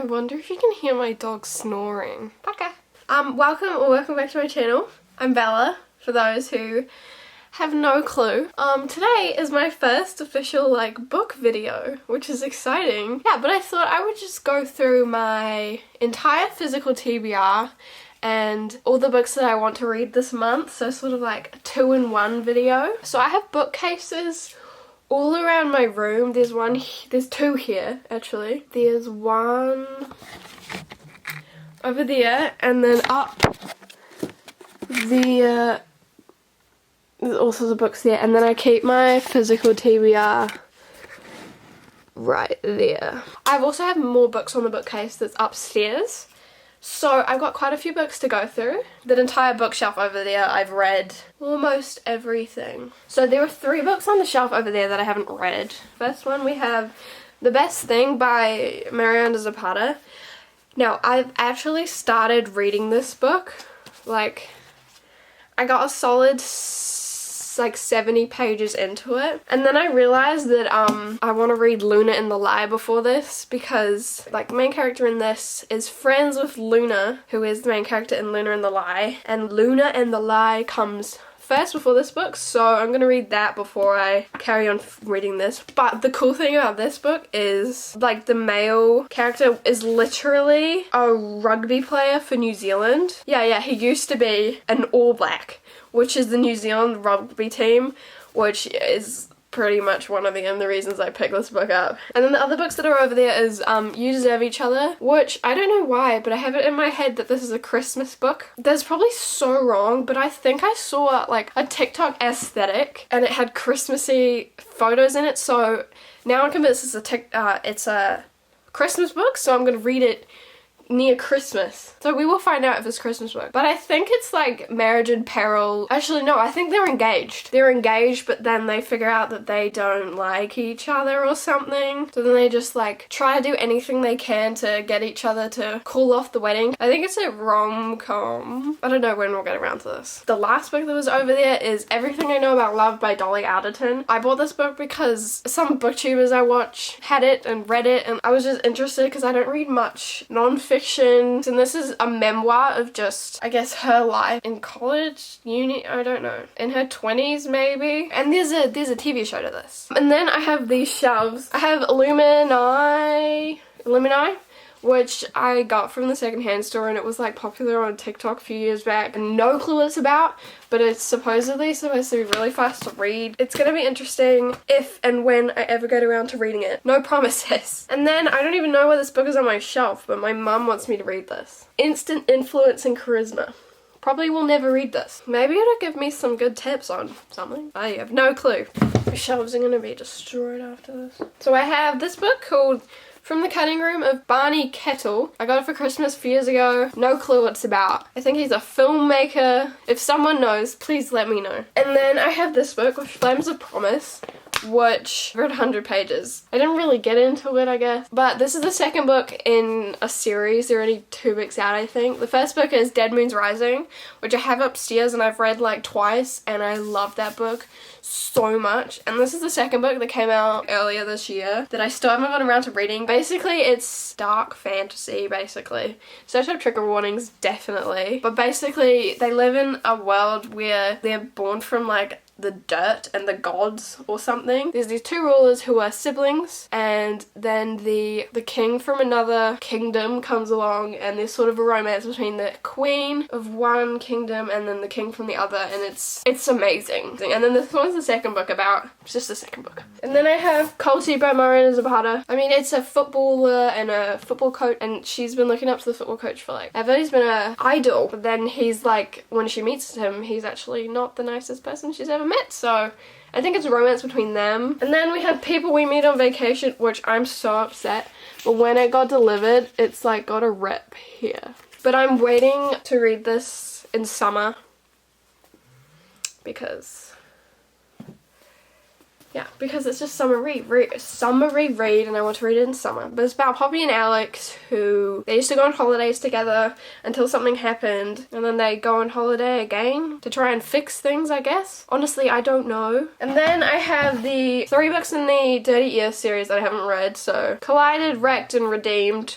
wonder if you can hear my dog snoring. Okay. Welcome back to my channel. I'm Bella, for those who have no clue. Today is my first official book video, which is exciting. Yeah, but I thought I would just go through my entire physical TBR and all the books that I want to read this month, so sort of like a 2-in-1 video. So I have bookcases all around my room. There's two here actually. There's one over there, and then up there's all sorts of books there, and then I keep my physical TBR right there. I also have more books on the bookcase that's upstairs. So I've got quite a few books to go through. That entire bookshelf over there, I've read almost everything. So there are 3 books on the shelf over there that I haven't read. First one, we have The Best Thing by Miranda Zapata. Now, I've actually started reading this book. I got a solid 70 pages into it, and then I realized that I want to read Luna in the Lie before this, because the main character in this is friends with Luna, who is the main character in Luna in the Lie, and Luna in the Lie comes first before this book, so I'm gonna read that before I carry on reading this. But the cool thing about this book is the male character is literally a rugby player for New Zealand. Yeah, he used to be an All Black, which is the New Zealand rugby team, which is pretty much one of the only reasons I picked this book up. And then the other books that are over there is You Deserve Each Other, which I don't know why, but I have it in my head that this is a Christmas book. That's probably so wrong, but I think I saw a TikTok aesthetic and it had Christmassy photos in it, so now I'm convinced it's a Christmas book, so I'm gonna read it near Christmas. So we will find out if it's a Christmas book. But I think it's Marriage in Peril. Actually, no, I think they're engaged. They're engaged, but then they figure out that they don't like each other or something. So then they just try to do anything they can to get each other to call off the wedding. I think it's a rom-com. I don't know when we'll get around to this. The last book that was over there is Everything I Know About Love by Dolly Alderton. I bought this book because some booktubers I watch had it and read it, and I was just interested because I don't read much non-fiction. And this is a memoir of just, I guess, her life in college, uni, I don't know, in her 20s maybe. And there's a TV show to this. And then I have these shelves. I have Illumini, which I got from the secondhand store, and it was popular on TikTok a few years back. No clue what it's about, but it's supposedly supposed to be really fast to read. It's gonna be interesting if and when I ever get around to reading it. No promises. And then I don't even know where this book is on my shelf, but my mum wants me to read this. Instant Influence and Charisma. Probably will never read this. Maybe it'll give me some good tips on something. I have no clue. My shelves are gonna be destroyed after this. So I have this book called From the Cutting Room of Barney Kettle. I got it for Christmas a few years ago. No clue what it's about. I think he's a filmmaker. If someone knows, please let me know. And then I have this book, which Flames of Promise, which read 100 pages. I didn't really get into it, I guess. But this is the second book in a series. There are only 2 books out, I think. The first book is Dead Moon's Rising, which I have upstairs and I've read twice, and I love that book so much. And this is the second book that came out earlier this year that I still haven't gotten around to reading. Basically, it's dark fantasy, basically. So have trigger warnings, definitely. But basically, they live in a world where they're born from the dirt and the gods or something. There's these 2 rulers who are siblings, and then the king from another kingdom comes along, and there's sort of a romance between the queen of one kingdom and then the king from the other, and it's amazing. And then this one's the second book about, it's just the second book. And then I have Culty by Miranda Zapata. I mean, it's a footballer and a football coach, and she's been looking up to the football coach for ever. He's been an idol, but then he's when she meets him, he's actually not the nicest person she's ever met, so I think it's a romance between them. And then we have People We Meet on Vacation, which I'm so upset, but when it got delivered, it's got a rip here. But I'm waiting to read this in summer because it's just summer read, and I want to read it in summer. But it's about Poppy and Alex, who they used to go on holidays together until something happened, and then they go on holiday again to try and fix things, I guess. Honestly, I don't know. And then I have the 3 books in the Dirty Ear series that I haven't read, so Collided, Wrecked, and Redeemed,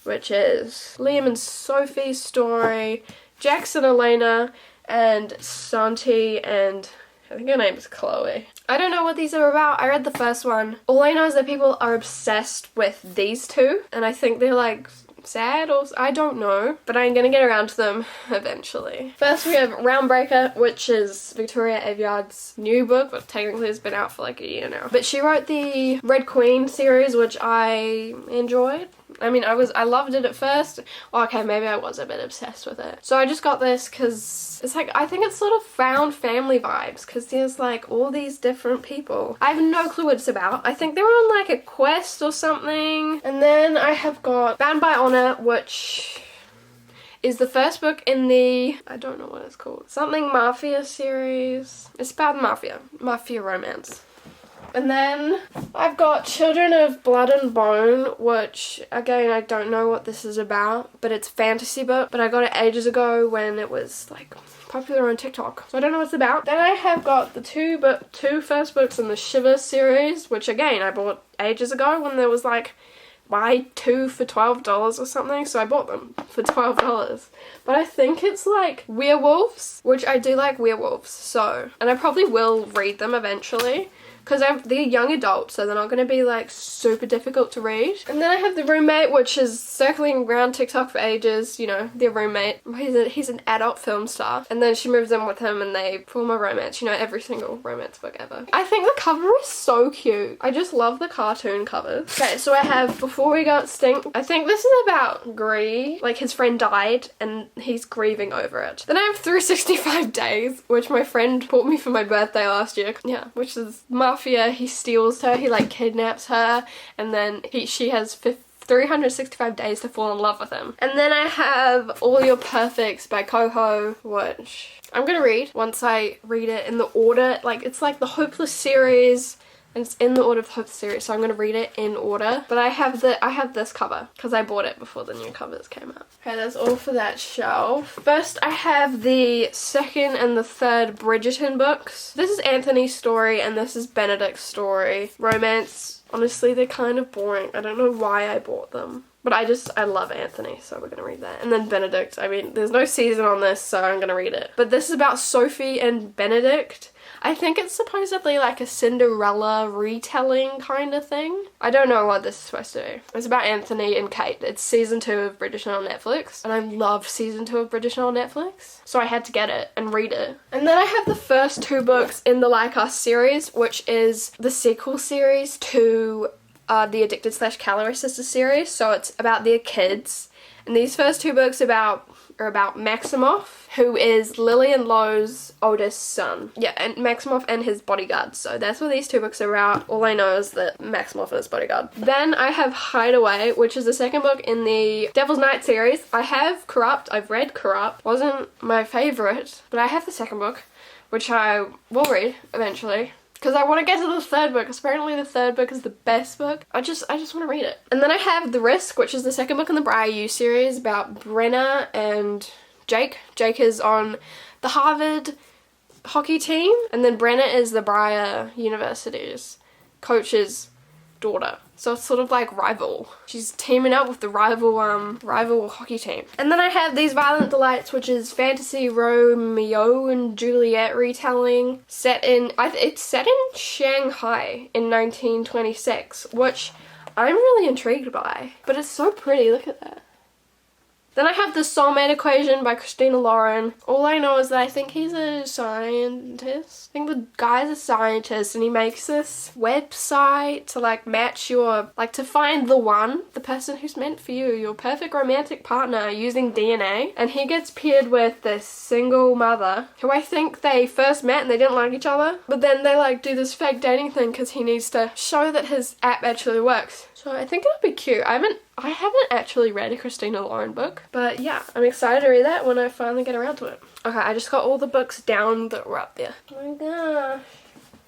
which is Liam and Sophie's story, Jax and Elena, and Santi and I think her name is Chloe. I don't know what these are about. I read the first one. All I know is that people are obsessed with these two, and I think they're like sad or I don't know, but I'm gonna get around to them eventually. First we have Realmbreaker, which is Victoria Aveyard's new book, but technically it's been out for like a year now. But she wrote the Red Queen series, which I enjoyed. I mean, I loved it at first. Well, okay, maybe I was a bit obsessed with it. So I just got this because it's like, I think it's sort of found family vibes because there's like all these different people. I have no clue what it's about. I think they're on like a quest or something. And then I have got Bound by Honor, which is the first book in the, I don't know what it's called, something Mafia series. It's about Mafia romance. And then I've got Children of Blood and Bone, which, again, I don't know what this is about, but it's a fantasy book. But I got it ages ago when it was, like, popular on TikTok. So I don't know what it's about. Then I have got the two first books in the Shiver series, which, again, I bought ages ago when there was, like, buy 2 for $12 or something. So I bought them for $12. But I think it's, like, werewolves, which I do like werewolves. So, and I probably will read them eventually. Because they're young adults, so they're not going to be, like, super difficult to read. And then I have The Roommate, which is circling around TikTok for ages. You know, their roommate. He's an adult film star. And then she moves in with him and they form a romance. You know, every single romance book ever. I think the cover is so cute. I just love the cartoon covers. Okay, so I have Before We Go Extinct. I think this is about grief. Like, his friend died and he's grieving over it. Then I have 365 Days, which my friend bought me for my birthday last year. Yeah, which is Mafia. He steals her, he like kidnaps her, and then she has 365 days to fall in love with him. And then I have All Your Perfects by Coho, which I'm gonna read once I read it in the order. Like, it's like the Hopeless series, and it's in the order of the Hopeless series, so I'm gonna read it in order. But I have this cover because I bought it before the new covers came out. Okay, that's all for that shelf. First, I have the second and the third Bridgerton books. This is Anthony's story and this is Benedict's story. Romance, honestly, they're kind of boring. I don't know why I bought them. But I love Anthony, so we're gonna read that. And then Benedict, I mean, there's no season on this, so I'm gonna read it. But this is about Sophie and Benedict. I think it's supposedly like a Cinderella retelling kind of thing. I don't know what this is supposed to be. It's about Anthony and Kate. It's season 2 of Bridgerton on Netflix. And I love season 2 of Bridgerton on Netflix. So I had to get it and read it. And then I have the first 2 books in the Like Us series, which is the sequel series to the Addicted/Calorie Sisters series. So it's about their kids. And these first 2 books are about Maximoff, who is Lillian Lowe's oldest son. Yeah, and Maximoff and his bodyguard. So that's what these 2 books are about. All I know is that Maximoff and his bodyguard. Then I have Hideaway, which is the second book in the Devil's Night series. I have Corrupt. I've read Corrupt. Wasn't my favorite, but I have the second book, which I will read eventually. Because I want to get to the third book, because apparently the third book is the best book. I just want to read it. And then I have The Risk, which is the second book in the Briar U series about Brenna and Jake. Jake is on the Harvard hockey team, and then Brenna is the Briar University's coach's daughter. So it's sort of like rival. She's teaming up with the rival hockey team. And then I have These Violent Delights, which is fantasy Romeo and Juliet retelling it's set in Shanghai in 1926, which I'm really intrigued by. But it's so pretty, look at that. Then I have The Soulmate Equation by Christina Lauren. All I know is that I think he's a scientist. I think the guy's a scientist and he makes this website to like match to find the person who's meant for you, your perfect romantic partner using DNA. And he gets paired with this single mother who I think they first met and they didn't like each other. But then they like do this fake dating thing because he needs to show that his app actually works. So I think it'll be cute. I haven't actually read a Christina Lauren book, but yeah, I'm excited to read that when I finally get around to it. Okay, I just got all the books down that were up there. Oh my gosh.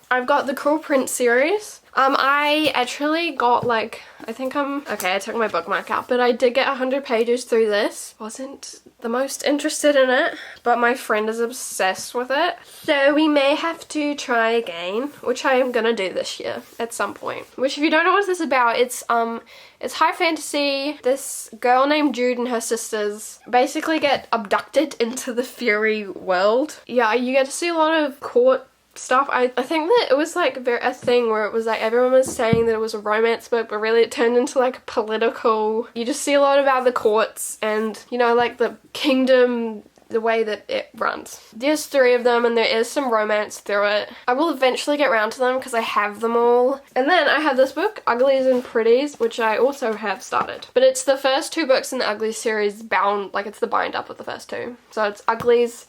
I've got the Cruel Prince series. I actually got like, I took my bookmark out, but I did get 100 pages through this. Wasn't the most interested in it, but my friend is obsessed with it. So we may have to try again, which I am gonna do this year at some point. Which, if you don't know what this is about, it's high fantasy. This girl named Jude and her sisters basically get abducted into the fairy world. Yeah, you get to see a lot of court stuff. I think that it was like a thing where it was like everyone was saying that it was a romance book, but really it turned into like a political. You just see a lot about the courts and, you know, like the kingdom, the way that it runs. There's 3 of them and there is some romance through it. I will eventually get around to them because I have them all. And then I have this book, Uglies and Pretties, which I also have started. But it's the first 2 books in the Uglies series bound, like it's the bind up with the first 2. So it's Uglies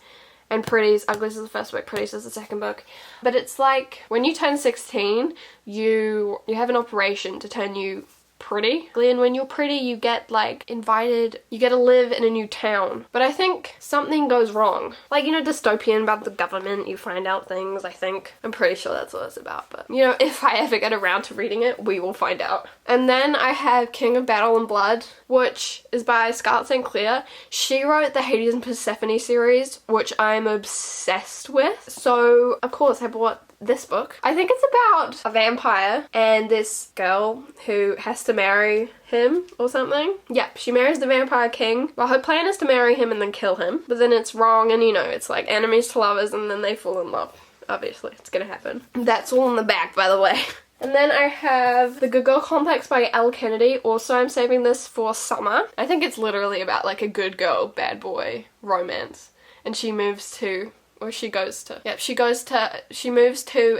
and Pretties. Uglies is the first book, Pretties is the second book. But it's like when you turn 16, you have an operation to turn you pretty. And when you're pretty, you get like invited, you get to live in a new town. But I think something goes wrong. Like, you know, dystopian about the government, you find out things, I think. I'm pretty sure that's what it's about. But, you know, if I ever get around to reading it, we will find out. And then I have King of Battle and Blood, which is by Scarlett St. Clair. She wrote the Hades and Persephone series, which I'm obsessed with. So, of course, I bought this book. I think it's about a vampire and this girl who has to marry him or something. Yep, she marries the vampire king. Well, her plan is to marry him and then kill him. But then it's wrong and, you know, it's like enemies to lovers and then they fall in love. Obviously, it's gonna happen. That's all in the back, by the way. And then I have The Good Girl Complex by Elle Kennedy. Also, I'm saving this for summer. I think it's literally about like a good girl, bad boy romance. And she moves to she moves to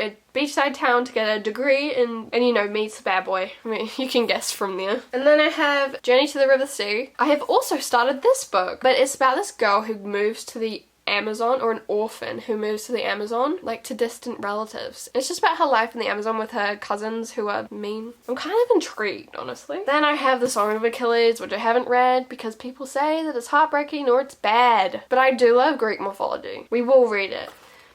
a beachside town to get a degree and you know, meets a bad boy. I mean, you can guess from there. And then I have Journey to the River Sea. I have also started this book, but it's about this girl who moves to the Amazon, or an orphan who moves to the Amazon, like to distant relatives. It's just about her life in the Amazon with her cousins who are mean. I'm kind of intrigued, honestly. Then I have The Song of Achilles, which I haven't read because people say that it's heartbreaking or it's bad. But I do love Greek mythology. We will read it.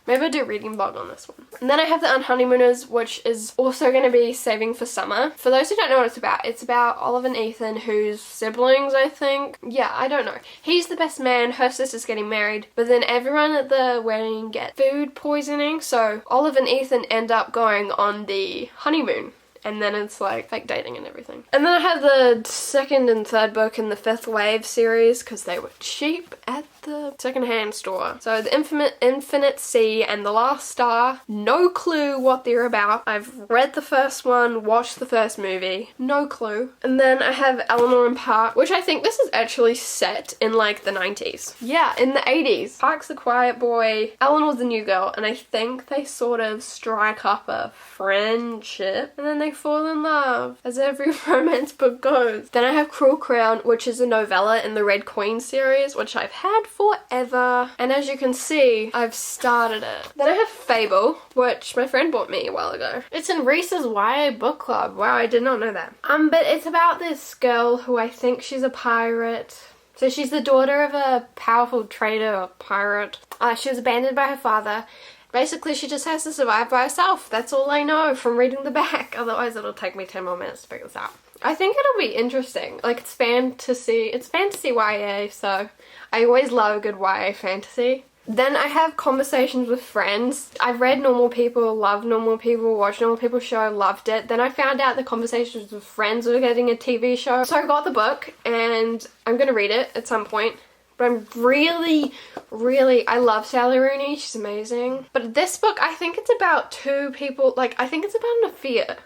Maybe I'll do a reading blog on this one. And then I have The Unhoneymooners, which is also going to be saving for summer. For those who don't know what it's about Olive and Ethan, whose siblings, I think. Yeah, I don't know. He's the best man, her sister's getting married, but then everyone at the wedding get food poisoning, so Olive and Ethan end up going on the honeymoon. And then it's like fake dating and everything. And then I have the 2nd and 3rd book in the Fifth Wave series because they were cheap at the secondhand store. So The Infinite Sea and The Last Star. No clue what they're about. I've read the first one, watched the first movie. No clue. And then I have Eleanor and Park, which I think this is actually set in like the 90s. Yeah, in the 80s. Park's the quiet boy, Eleanor's the new girl, and I think they sort of strike up a friendship and then they fall in love, as every romance book goes. Then I have Cruel Crown, which is a novella in the Red Queen series, which I've had forever. And as you can see, I've started it. Then I have Fable, which my friend bought me a while ago. It's in Reese's YA book club. Wow, I did not know that. But it's about this girl who I think she's a pirate. So she's the daughter of a powerful trader or pirate. She was abandoned by her father. Basically, she just has to survive by herself. That's all I know from reading the back. Otherwise, it'll take me 10 more minutes to figure this out. I think it'll be interesting. Like, it's fantasy. It's fantasy YA, so I always love a good YA fantasy. Then I have Conversations with Friends. I've read Normal People, loved Normal People, watched Normal People show, loved it. Then I found out that Conversations with Friends were getting a TV show. So I got the book, and I'm gonna read it at some point. But I'm really, I love Sally Rooney, she's amazing. But this book, I think it's about 2 people, like, I think it's about an affair.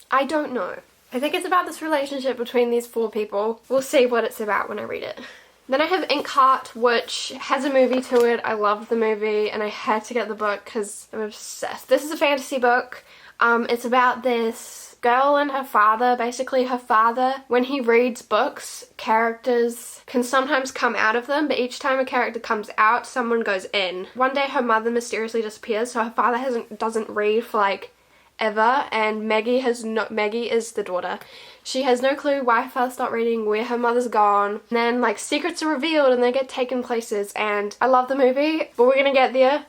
I don't know. I think it's about this relationship between these 4 people. We'll see what it's about when I read it. Then I have Inkheart, which has a movie to it. I love the movie, and I had to get the book because I'm obsessed. This is a fantasy book. It's about this girl and her father. Basically, her father, when he reads books, characters can sometimes come out of them, but each time a character comes out, someone goes in. One day her mother mysteriously disappears, so her father doesn't read for like ever, and Maggie is the daughter. She has no clue why her father stopped reading, where her mother's gone. And then like secrets are revealed and they get taken places, and I love the movie, but we're gonna get there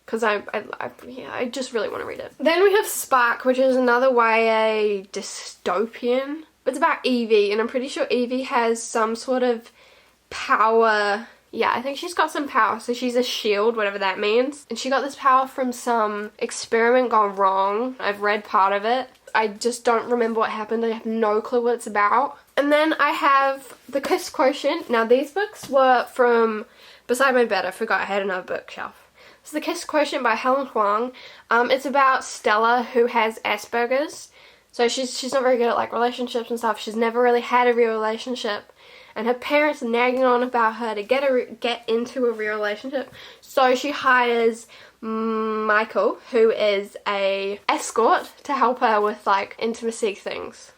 because I just really want to read it. Then we have Spark, which is another YA dystopian. It's about Evie, and I'm pretty sure Evie has some sort of power. Yeah, I think she's got some power, so she's a shield, whatever that means. And she got this power from some experiment gone wrong. I've read part of it. I just don't remember what happened. I have no clue what it's about. And then I have The Kiss Quotient. Now, these books were from beside my bed. I forgot I had another bookshelf. So The Kiss Quotient by Helen Huang. It's about Stella, who has Asperger's. So she's not very good at like relationships and stuff. She's never really had a real relationship. And her parents are nagging on about her to get into a real relationship. So she hires Michael, who is a escort, to help her with like intimacy things.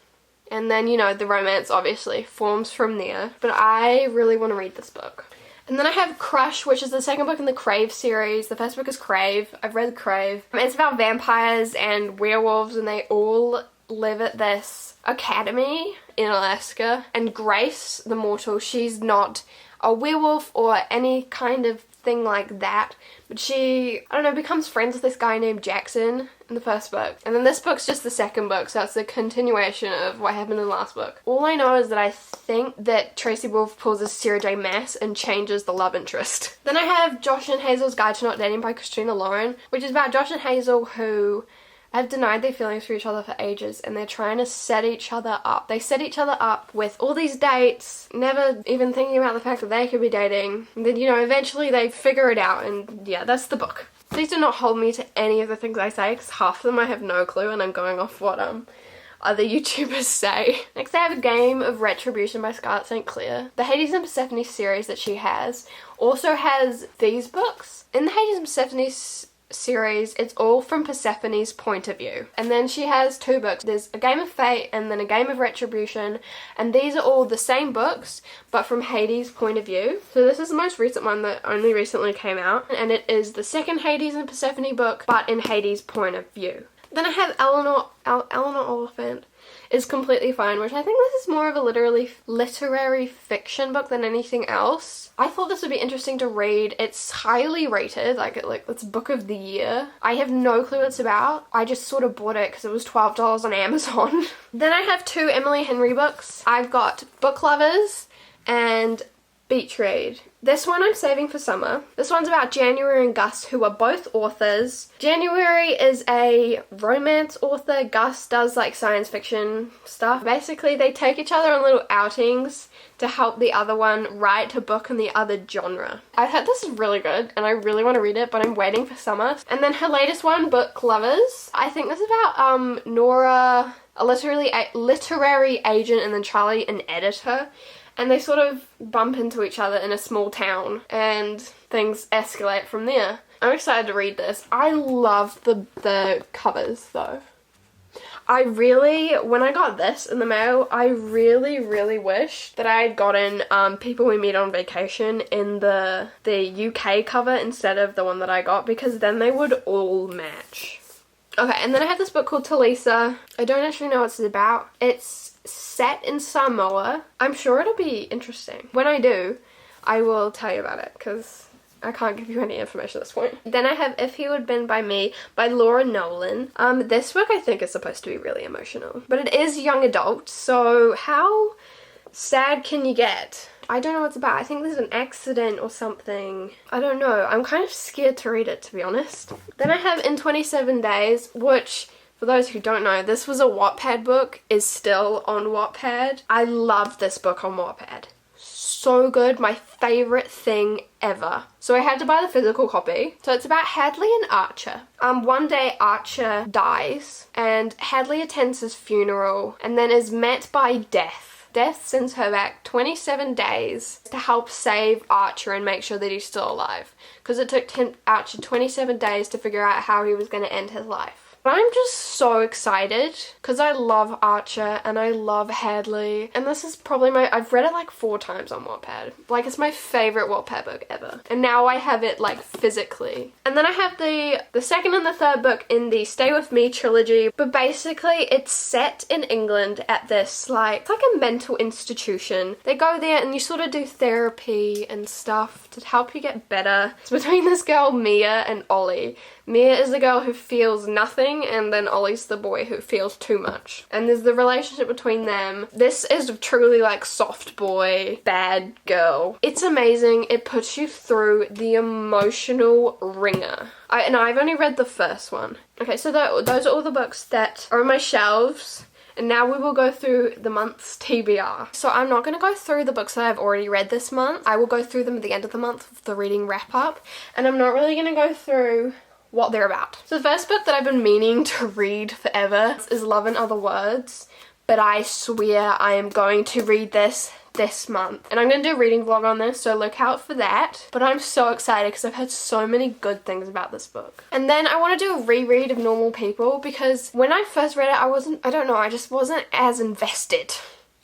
And then, you know, the romance obviously forms from there. But I really want to read this book. And then I have Crush, which is the second book in the Crave series. The first book is Crave. I've read Crave. It's about vampires and werewolves, and they all live at this academy in Alaska. And Grace, the mortal, she's not a werewolf or any kind of thing like that, but she, I don't know, becomes friends with this guy named Jackson in the first book. And then this book's just the second book, so it's a continuation of what happened in the last book. All I know is that I think that Tracy Wolff pulls a Sarah J Maas and changes the love interest. Then I have Josh and Hazel's Guide to Not Dating by Christina Lauren, which is about Josh and Hazel who have denied their feelings for each other for ages, and they're trying to set each other up. They set each other up with all these dates, never even thinking about the fact that they could be dating. And then, you know, eventually they figure it out, and yeah, that's the book. Please do not hold me to any of the things I say, because half of them I have no clue, and I'm going off what other YouTubers say. Next I have A Game of Retribution by Scarlett St. Clair. The Hades and Persephone series that she has also has these books. In the Hades and Persephone series, it's all from Persephone's point of view. And then she has two books. There's A Game of Fate and then A Game of Retribution, and these are all the same books but from Hades' point of view. So this is the most recent one that only recently came out, and it is the second Hades and Persephone book but in Hades' point of view. Then I have Eleanor Oliphant is Completely Fine, which I think this is more of a literary fiction book than anything else. I thought this would be interesting to read. It's highly rated, like it's book of the year. I have no clue what it's about. I just sort of bought it because it was $12 on Amazon. Then I have two Emily Henry books. I've got Book Lovers and Beach Read. This one I'm saving for summer. This one's about January and Gus, who are both authors. January is a romance author. Gus does like science fiction stuff. Basically, they take each other on little outings to help the other one write a book in the other genre. I heard this is really good and I really want to read it, but I'm waiting for summer. And then her latest one, Book Lovers. I think this is about Nora, a literary agent, and then Charlie, an editor. And they sort of bump into each other in a small town and things escalate from there. I'm excited to read this. I love the covers though. When I got this in the mail, I really wish that I had gotten People We Meet on Vacation in the UK cover instead of the one that I got, because then they would all match. Okay, and then I have this book called Talisa. I don't actually know what it's about. It's set in Samoa. I'm sure it'll be interesting. When I do, I will tell you about it, because I can't give you any information at this point. Then I have If He Would Been By Me by Laura Nolan. This book I think is supposed to be really emotional, but it is young adult, so how sad can you get? I don't know what it's about. I think there's an accident or something. I don't know. I'm kind of scared to read it, to be honest. Then I have In 27 Days, which, for those who don't know, this was a Wattpad book, is still on Wattpad. I love this book on Wattpad. So good, my favourite thing ever. So I had to buy the physical copy. So it's about Hadley and Archer. One day Archer dies and Hadley attends his funeral and then is met by Death. Death sends her back 27 days to help save Archer and make sure that he's still alive. Because it took Archer 27 days to figure out how he was going to end his life. I'm just so excited because I love Archer and I love Hadley, and this is probably I've read it like 4 times on Wattpad. Like, it's my favorite Wattpad book ever, and now I have it like physically. And then I have the second and the third book in the Stay With Me trilogy, but basically it's set in England at this like, it's like a mental institution. They go there and you sort of do therapy and stuff to help you get better. It's between this girl Mia and Ollie. Mia is the girl who feels nothing, and then Ollie's the boy who feels too much. And there's the relationship between them. This is truly like soft boy, bad girl. It's amazing. It puts you through the emotional ringer. I've only read the first one. Okay, so those are all the books that are on my shelves. And now we will go through the month's TBR. So I'm not going to go through the books that I've already read this month. I will go through them at the end of the month for the reading wrap up. And I'm not really going to go through what they're about. So the first book that I've been meaning to read forever is Love in Other Words. But I swear I am going to read this month. And I'm going to do a reading vlog on this, so look out for that. But I'm so excited because I've heard so many good things about this book. And then I want to do a reread of Normal People because when I first read it, I just wasn't as invested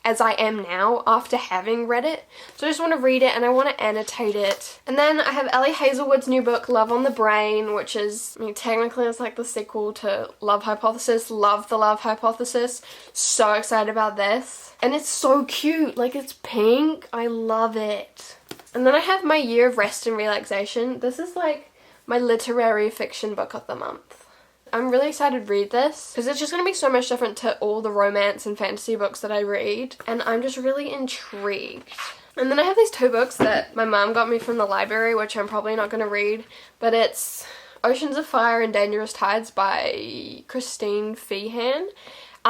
as I am now after having read it. So I just want to read it and I want to annotate it. And then I have Ellie Hazelwood's new book, Love on the Brain, which is, I mean, technically it's like the sequel to Love Hypothesis. Love the Love Hypothesis. So excited about this. And it's so cute. Like, it's pink. I love it. And then I have My Year of Rest and Relaxation. This is like my literary fiction book of the month. I'm really excited to read this because it's just going to be so much different to all the romance and fantasy books that I read, and I'm just really intrigued. And then I have these 2 books that my mom got me from the library, which I'm probably not going to read, but it's Oceans of Fire and Dangerous Tides by Christine Feehan.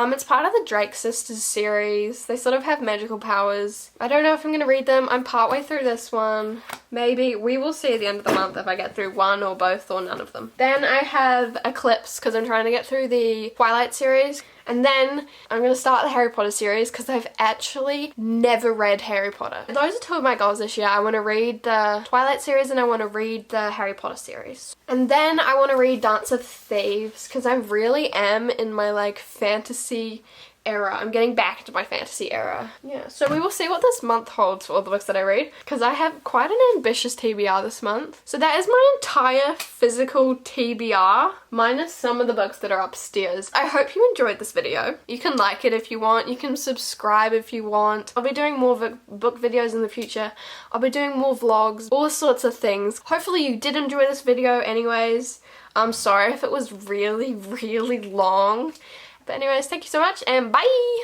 It's part of the Drake Sisters series. They sort of have magical powers. I don't know if I'm going to read them. I'm partway through this one. Maybe. We will see at the end of the month if I get through one or both or none of them. Then I have Eclipse because I'm trying to get through the Twilight series. And then I'm going to start the Harry Potter series because I've actually never read Harry Potter. Those are 2 of my goals this year. I want to read the Twilight series and I want to read the Harry Potter series. And then I want to read Dance of Thieves because I really am in my like fantasy era. I'm getting back into my fantasy era. Yeah, so we will see what this month holds for all the books that I read because I have quite an ambitious TBR this month. So that is my entire physical TBR minus some of the books that are upstairs. I hope you enjoyed this video. You can like it if you want. You can subscribe if you want. I'll be doing more book videos in the future. I'll be doing more vlogs, all sorts of things. Hopefully you did enjoy this video anyways. I'm sorry if it was really, really long. But anyways, thank you so much and bye!